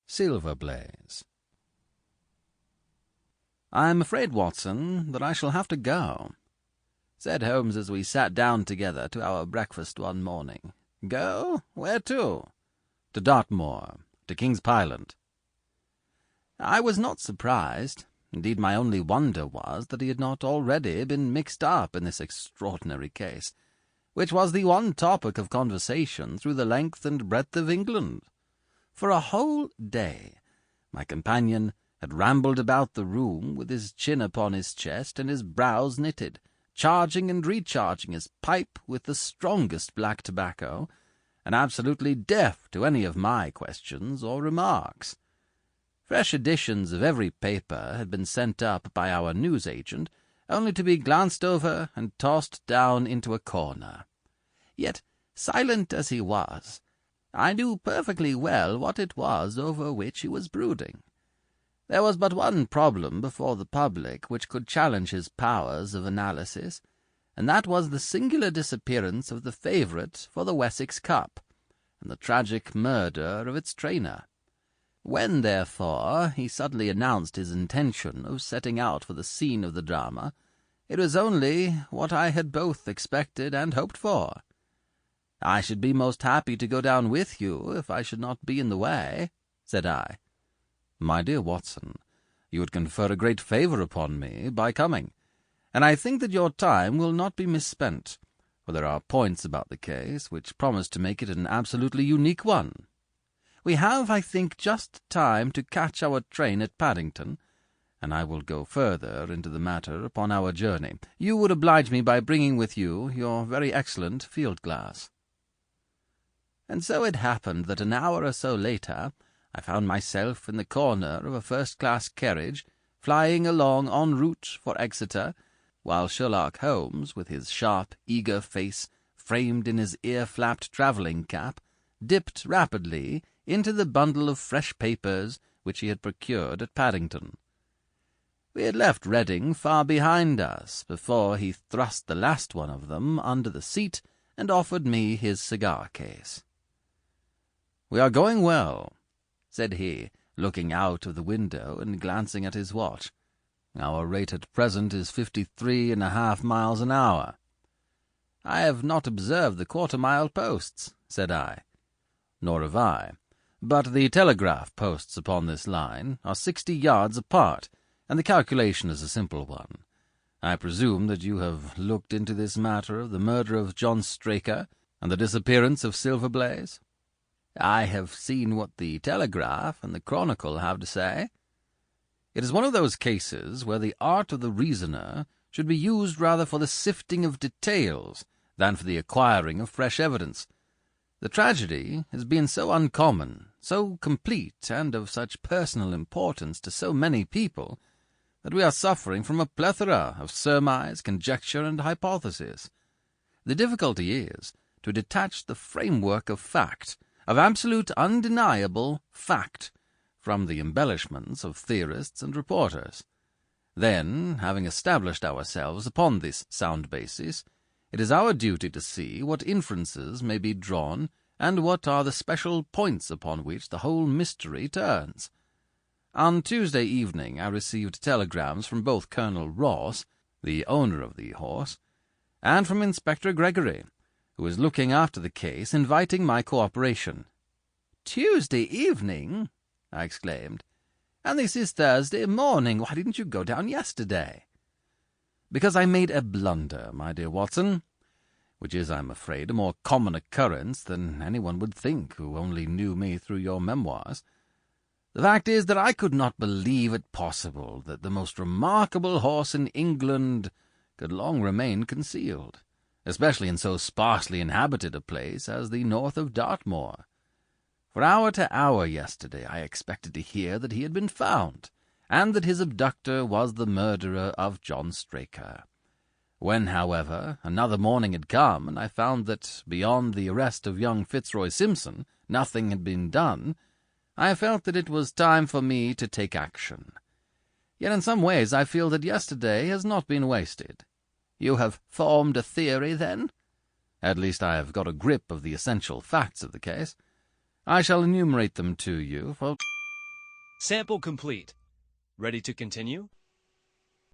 Silver Blaze. "I'm afraid, Watson, that I shall have to go," said Holmes as we sat down together to our breakfast one morning. "Go? Where to?" "To Dartmoor, to King's Pyland." I was not surprised. Indeed, my only wonder was that he had not already been mixed up in this extraordinary case, which was the one topic of conversation through the length and breadth of England. For a whole day my companion had rambled about the room with his chin upon his chest and his brows knitted, charging and recharging his pipe with the strongest black tobacco, and absolutely deaf to any of my questions or remarks. Fresh editions of every paper had been sent up by our newsagent, only to be glanced over and tossed down into a corner. Yet, silent as he was, I knew perfectly well what it was over which he was brooding. There was but one problem before the public which could challenge his powers of analysis, and that was the singular disappearance of the favourite for the Wessex Cup, and the tragic murder of its trainer. When, therefore, he suddenly announced his intention of setting out for the scene of the drama, it was only what I had both expected and hoped for. "I should be most happy to go down with you, if I should not be in the way," said I. "My dear Watson, you would confer a great favour upon me by coming, and I think that your time will not be misspent, for there are points about the case which promise to make it an absolutely unique one. We have, I think, just time to catch our train at Paddington, and I will go further into the matter upon our journey. You would oblige me by bringing with you your very excellent field-glass." And so it happened that an hour or so later I found myself in the corner of a first-class carriage, flying along en route for Exeter, while Sherlock Holmes, with his sharp, eager face framed in his ear-flapped travelling cap, dipped rapidly into the bundle of fresh papers which he had procured at Paddington. We had left Reading far behind us before he thrust the last one of them under the seat and offered me his cigar-case. "We are going well," said he, looking out of the window and glancing at his watch. "Our rate at present is 53.5 miles an hour." "I have not observed the quarter-mile posts," said I. "Nor have I. But the telegraph posts upon this line are 60 yards apart, and the calculation is a simple one. I presume that you have looked into this matter of the murder of John Straker and the disappearance of Silver Blaze?" "I have seen what the Telegraph and the Chronicle have to say." "It is one of those cases where the art of the reasoner should be used rather for the sifting of details than for the acquiring of fresh evidence. The tragedy has been so uncommon, so complete, and of such personal importance to so many people, that we are suffering from a plethora of surmise, conjecture, and hypothesis. The difficulty is to detach the framework of fact, of absolute undeniable fact, from the embellishments of theorists and reporters. Then, having established ourselves upon this sound basis, it is our duty to see what inferences may be drawn and what are the special points upon which the whole mystery turns. On Tuesday evening I received telegrams from both Colonel Ross, the owner of the horse, and from Inspector Gregory, who is looking after the case, inviting my cooperation." "Tuesday evening!" I exclaimed. "And this is Thursday morning. Why didn't you go down yesterday?" "Because I made a blunder, my dear Watson, which is, I am afraid, a more common occurrence than anyone would think who only knew me through your memoirs. The fact is that I could not believe it possible that the most remarkable horse in England could long remain concealed, especially in so sparsely inhabited a place as the north of Dartmoor. For hour to hour yesterday I expected to hear that he had been found, and that his abductor was the murderer of John Straker. When, however, another morning had come, and I found that, beyond the arrest of young Fitzroy Simpson, nothing had been done, I felt that it was time for me to take action. Yet in some ways I feel that yesterday has not been wasted." "You have formed a theory, then?" "At least I have got a grip of the essential facts of the case. I shall enumerate them to you, for Sample complete. Ready to continue?